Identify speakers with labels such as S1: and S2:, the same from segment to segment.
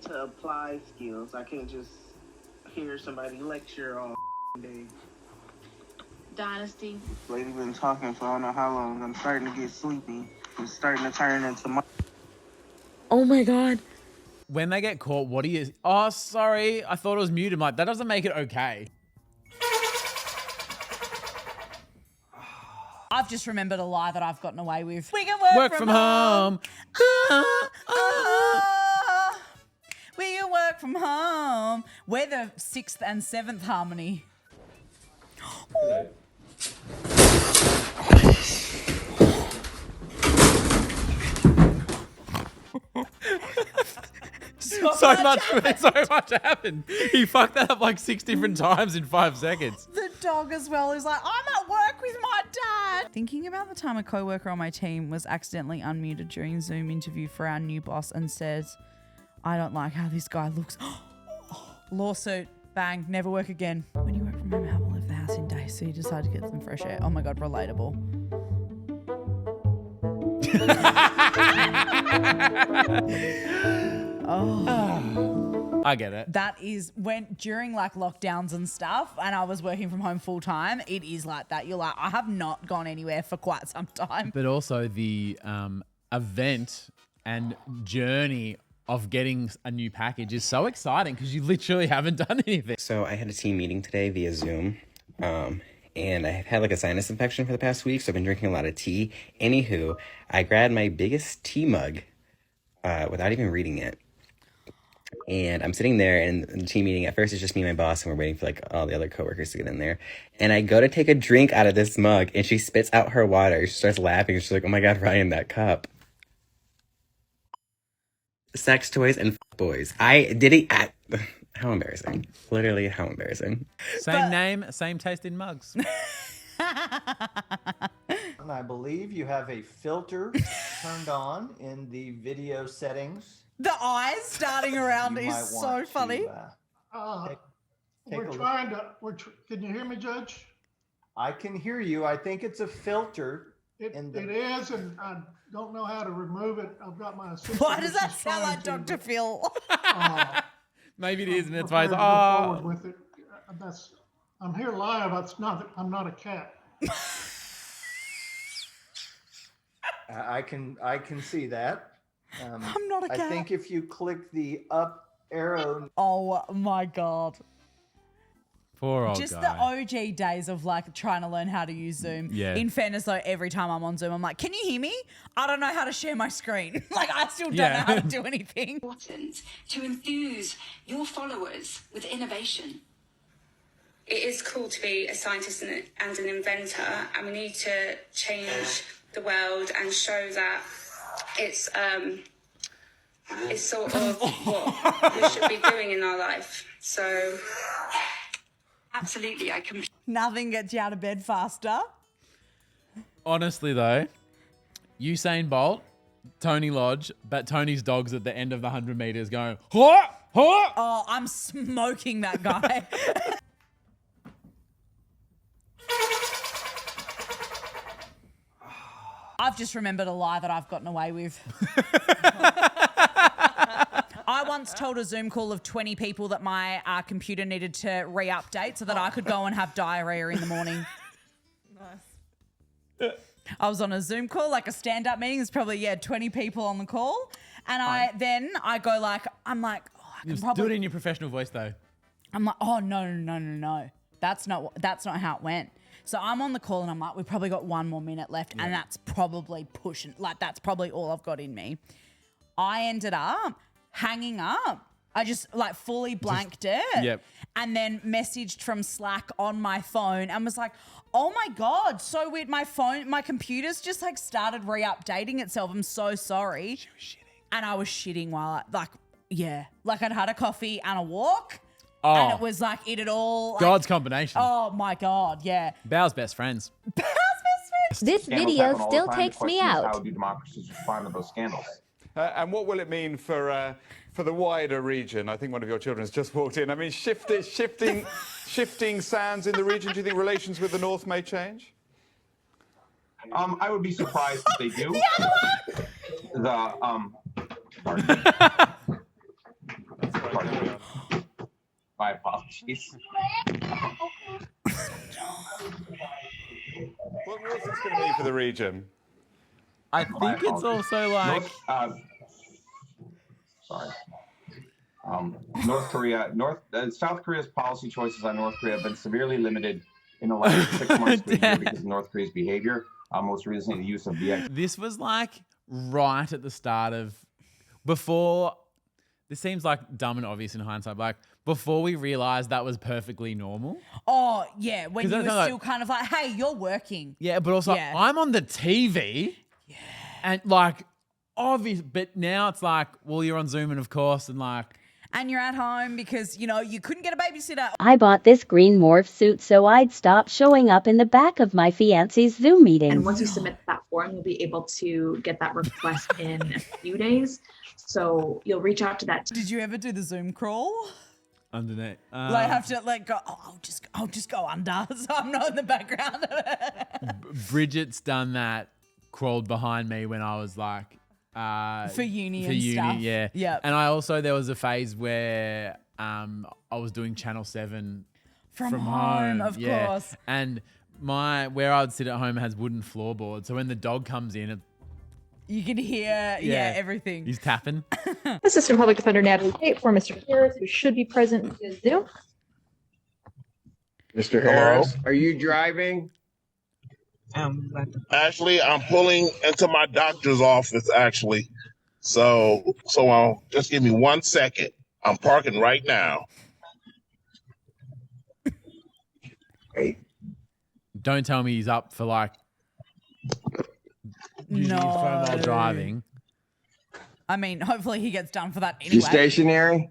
S1: to apply skills. I can't just hear somebody lecture all day.
S2: Dynasty.
S1: This lady been talking for I don't know how long. I'm starting to get sleepy. I'm starting to turn into my...
S3: Oh my God.
S4: When they get caught, what do you... Oh, sorry. I thought it was muted. I'm like, that doesn't make it okay.
S3: I've just remembered a lie that I've gotten away with. We can
S4: Work from home.
S3: We can work from home. We're the 6th and 7th harmony.
S4: So much happened. He fucked that up like 6 different times in 5 seconds.
S3: The dog as well is like, I'm at work with my dad. Thinking about the time a coworker on my team was accidentally unmuted during Zoom interview for our new boss and says, I don't like how this guy looks. Lawsuit, bang, never work again. When you work from home, Hal left the house in days, so you decide to get some fresh air. Oh my God, relatable. Oh.
S4: I get it.
S3: That is when during like lockdowns and stuff, and I was working from home full time, it is like that. You're like, I have not gone anywhere for quite some time.
S4: But also the event and journey of getting a new package is so exciting because you literally haven't done anything.
S5: So I had a team meeting today via Zoom. And I have had like a sinus infection for the past week, so I've been drinking a lot of tea. Anywho, I grabbed my biggest tea mug without even reading it. And I'm sitting there in the team meeting. At first, it's just me and my boss, and we're waiting for like all the other coworkers to get in there. And I go to take a drink out of this mug, and she spits out her water. She starts laughing. She's like, "Oh my God, Ryan, that cup." Sex toys and boys. I did it at... How embarrassing. Literally, how embarrassing.
S4: Same name, same taste in mugs.
S6: And I believe you have a filter turned on in the video settings.
S3: The eyes starting around
S6: You
S3: is
S6: might
S3: so
S6: want
S3: funny.
S6: to,
S7: We're trying to, can you hear me, Judge?
S6: I can hear you. I think it's a filter.
S7: It is, and I don't know how to remove it. I've got my assistant.
S3: Why does that
S7: who's
S3: sound
S7: trying
S3: like
S7: to,
S3: Dr. Phil?
S4: Maybe it is, and it's
S7: prepared
S4: why
S7: to
S4: it's,
S7: go forward with it. I'm here live. I'm not a cat.
S6: I can see that.
S3: I'm not a cat.
S6: I think if you click the up arrow.
S3: Oh my God.
S4: poor old
S3: Just
S4: guy.
S3: the OG days of like trying to learn how to use Zoom.
S4: Yeah.
S3: In fairness though, every time I'm on Zoom, I'm like, can you hear me? I don't know how to share my screen. Like I still don't know how to do anything.
S8: Important to enthuse your followers with innovation.
S9: It is cool to be a scientist and an inventor, and we need to change the world and show that it's sort of what we should be doing in our life. So,
S8: Absolutely,
S3: Nothing gets you out of bed faster.
S4: Honestly though, Usain Bolt, Tony Lodge, but Tony's dog's at the end of the 100 meters going, "Huh? Huh?"
S3: Oh, I'm smoking that guy. I've just remembered a lie that I've gotten away with. I once told a Zoom call of 20 people that my computer needed to re-update so that I could go and have diarrhea in the morning. Nice. I was on a Zoom call, like a stand-up meeting. There's probably, 20 people on the call. And I go like, I'm like, oh, I can probably...
S4: Do it in your professional voice though.
S3: I'm like, oh, no. That's not how it went. So I'm on the call and I'm like, we've probably got 1 more minute left and that's probably pushing, like that's probably all I've got in me. I ended up hanging up. I just like fully blanked it.
S4: Yep.
S3: And then messaged from Slack on my phone and was like, oh my God, so weird. My computer's just like started re-updating itself. I'm so sorry.
S4: She was shitting.
S3: And I was shitting while like I'd had a coffee and a walk. Oh. And it was like, it had all... Like,
S4: God's combination.
S3: Oh, my God, yeah.
S4: Bow's best friends.
S3: Bow's best friends.
S10: This video still takes me out.
S11: How do democracies respond to those scandals?
S12: And what will it mean for the wider region? I think one of your children has just walked in. I mean, shifting sands in the region. Do you think relations with the North may change?
S11: I would be surprised if they do.
S3: The other one!
S12: carry on.
S2: My apologies.
S12: What's this going to mean for the region?
S4: I think it's also like
S2: North Korea, South Korea's policy choices on North Korea have been severely limited in the last 6 months to a year because of North Korea's behavior. Most recently, the use of
S4: This was like right at the start of before. This seems like dumb and obvious in hindsight. Like before we realized that was perfectly normal.
S3: Oh yeah, when you were
S4: that's
S3: still kind of like, hey, you're working.
S4: Yeah, but also I'm on the TV. Yeah. And like obvious, but now it's like, well, you're on Zoom and of course, and like.
S3: And you're at home because, you know, you couldn't get a babysitter.
S10: I bought this green morph suit so I'd stop showing up in the back of my fiance's Zoom meetings.
S13: And once you submit that form, you'll be able to get that request in a few days. So you'll reach out to that.
S3: Did you ever do the Zoom crawl?
S4: Underneath.
S3: Like have to like go, I'll just go under so I'm not in the background.
S4: Bridget's done that, crawled behind me when I was like,
S3: for uni and stuff.
S4: Yeah.
S3: Yep.
S4: And I also, there was a phase where I was doing Channel 7
S3: from home, of
S4: yeah.
S3: course.
S4: And where I would sit at home has wooden floorboards. So when the dog comes in,
S3: you can hear everything.
S4: He's tapping.
S14: Assistant Public Defender Natalie Tate for Mr. Harris, who should be present via Zoom.
S15: Mr. Harris, are you driving?
S16: Actually, I'm pulling into my doctor's office, actually. So just give me 1 second. I'm parking right now.
S15: Great.
S4: Don't tell me he's up for like using his phone while driving.
S3: I mean, hopefully he gets done for that anyway.
S15: You stationary?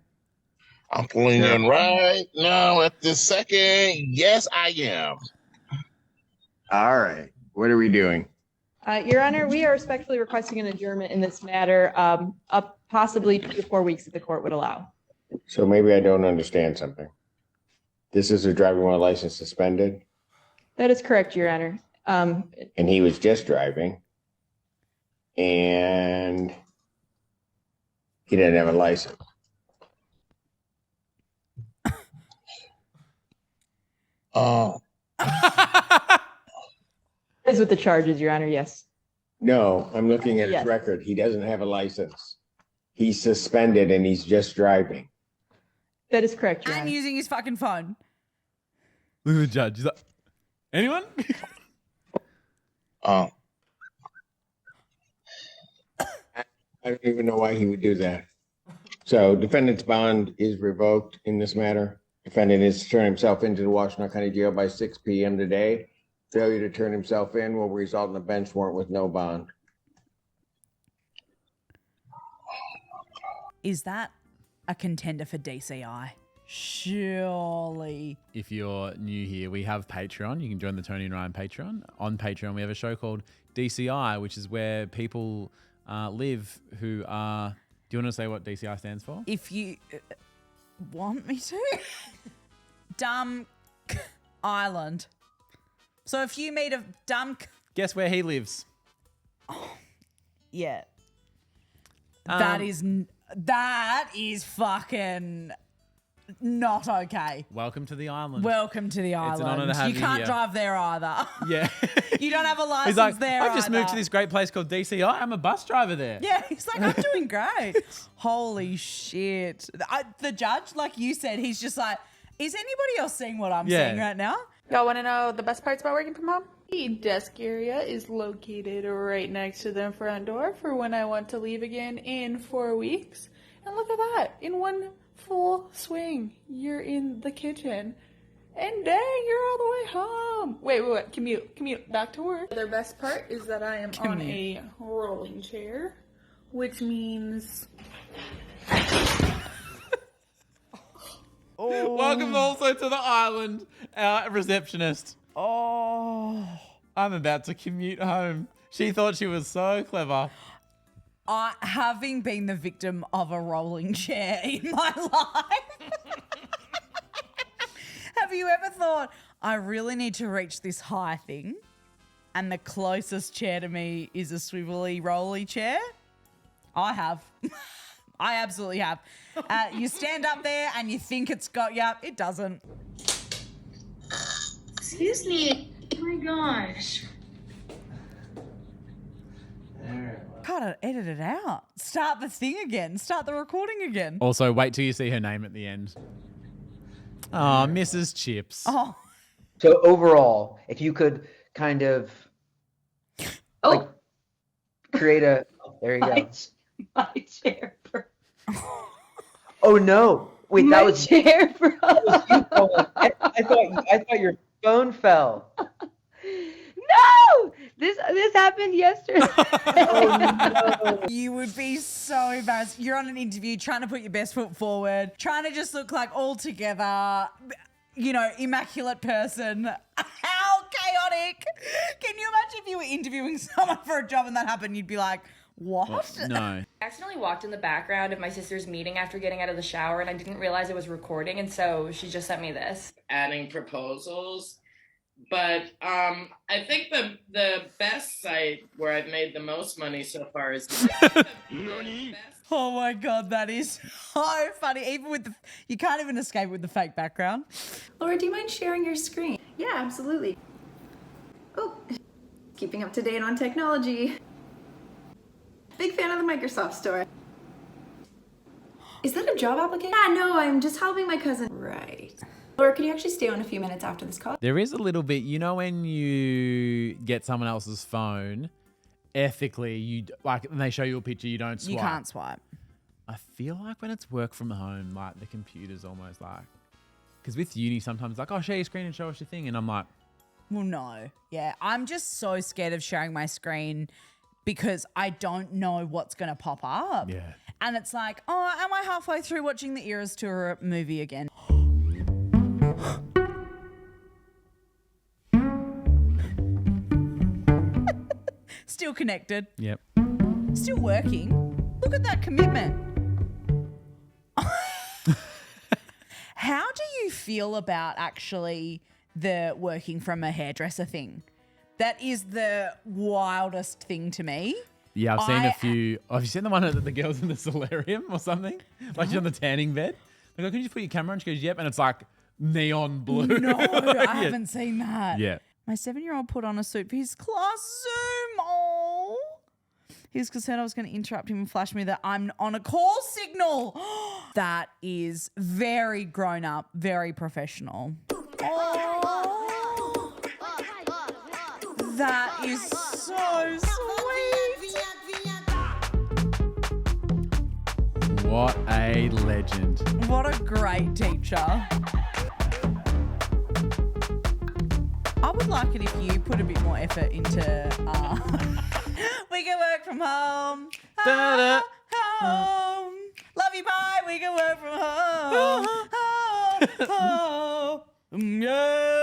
S16: I'm pulling in right now at this second. Yes, I am.
S15: All right. What are we doing?
S14: Your Honor, we are respectfully requesting an adjournment in this matter, up possibly 2 to 4 weeks if the court would allow.
S15: So maybe I don't understand something. This is a driving while license suspended?
S14: That is correct, Your Honor.
S15: And he was just driving. And he didn't have a license.
S16: Oh.
S14: Is with the charges, Your Honor, yes.
S15: No, I'm looking at his
S14: Yes.
S15: record. He doesn't have a license. He's suspended and he's just driving.
S14: That is correct, Your
S3: And
S14: Honor.
S3: using his fucking phone.
S4: Look at the judge. He's like, anyone?
S15: I don't even know why he would do that. So defendant's bond is revoked in this matter. Defendant is to turn himself into the Washington County Jail by 6 p.m. today. Failure to turn himself in will result in a bench warrant with no bond.
S3: Is that a contender for DCI? Surely.
S4: If you're new here, we have Patreon. You can join the Toni and Ryan Patreon. On Patreon, we have a show called DCI, which is where people live who are... Do you want to say what DCI stands for?
S3: If you want me to. Dumb Island. So if you meet a dumb...
S4: Guess where he lives?
S3: Yeah. That is fucking not okay.
S4: Welcome to the island.
S3: Welcome to the island.
S4: It's an honor to have you
S3: can't
S4: here.
S3: drive there either.
S4: Yeah.
S3: You don't have a license
S4: He's like,
S3: there
S4: I've just moved to
S3: either.
S4: this great place called DCI. I'm a bus driver there.
S3: Yeah, he's like, I'm doing great. Holy shit. The judge, like you said, he's just like, is anybody else seeing what I'm seeing right now?
S17: Y'all want to know the best parts about working from home? The desk area is located right next to the front door for when I want to leave again in 4 weeks. And look at that. In one full swing, you're in the kitchen. And dang, you're all the way home. Wait. Commute back to work. The best part is that I am on a rolling chair, which means...
S4: Welcome also to the island, our receptionist.
S3: Oh.
S4: I'm about to commute home. She thought she was so clever.
S3: Having been the victim of a rolling chair in my life, have you ever thought, I really need to reach this high thing, and the closest chair to me is a swivelly, rolly chair? I have. I absolutely have. You stand up there and you think it's got you. It doesn't.
S9: Excuse me. Oh my gosh.
S3: Gotta edit it out. Start the thing again. Start the recording again.
S4: Also, wait till you see her name at the end. Oh, Mrs. Chips.
S3: Oh.
S18: So overall, if you could kind of like create a there you go.
S14: My chair broke.
S18: Oh no! Wait,
S14: My
S18: that was
S14: chair broke.
S18: That was you falling. I thought your phone fell.
S14: No! This happened yesterday.
S3: You would be so embarrassed. You're on an interview trying to put your best foot forward, trying to just look like all together, immaculate person. How chaotic. Can you imagine if you were interviewing someone for a job and that happened? You'd be like, what?
S4: No.
S19: I accidentally walked in the background of my sister's meeting after getting out of the shower, and I didn't realize it was recording, and so she just sent me this.
S20: Adding proposals. But I think the best site where I've made the most money so far is
S3: Oh my God, that is so funny. Even with you can't even escape with the fake background.
S21: Laura, do you mind sharing your screen? Yeah, absolutely. Oh, keeping up to date on technology. Big fan of the Microsoft Store. Is that a job application? Yeah, no, I'm just helping my cousin. Right. Laura, could you actually stay on a few minutes after this call?
S4: There is a little bit, when you get someone else's phone, ethically, when they show you a picture, you don't swipe.
S3: You can't swipe.
S4: I feel like when it's work from home, like the computer's almost like, because with uni, sometimes like, oh, share your screen and show us your thing. And I'm like,
S3: well, no. Yeah, I'm just so scared of sharing my screen because I don't know what's going to pop up.
S4: Yeah.
S3: And it's like, oh, am I halfway through watching the Eras Tour movie again? Still connected.
S4: Yep.
S3: Still working. Look at that commitment. How do you feel about actually the working from a hairdresser thing? That is the wildest thing to me.
S4: Yeah, I've seen a few. Have you seen the one of the girls in the solarium or something? Like she's on the tanning bed. I go, can you just put your camera on? She goes, yep. And it's like neon blue.
S3: No, I
S4: Yeah.
S3: haven't seen that.
S4: Yeah.
S3: My 7-year-old put on a suit for his class Zoom. Oh. He was concerned I was going to interrupt him and flash me that I'm on a call signal. That is very grown up, very professional. Oh. That is so sweet.
S4: What a legend.
S3: What a great teacher. I would like it if you put a bit more effort into we can work from home. Home. Love you, bye. We can work from home. Home. Yeah.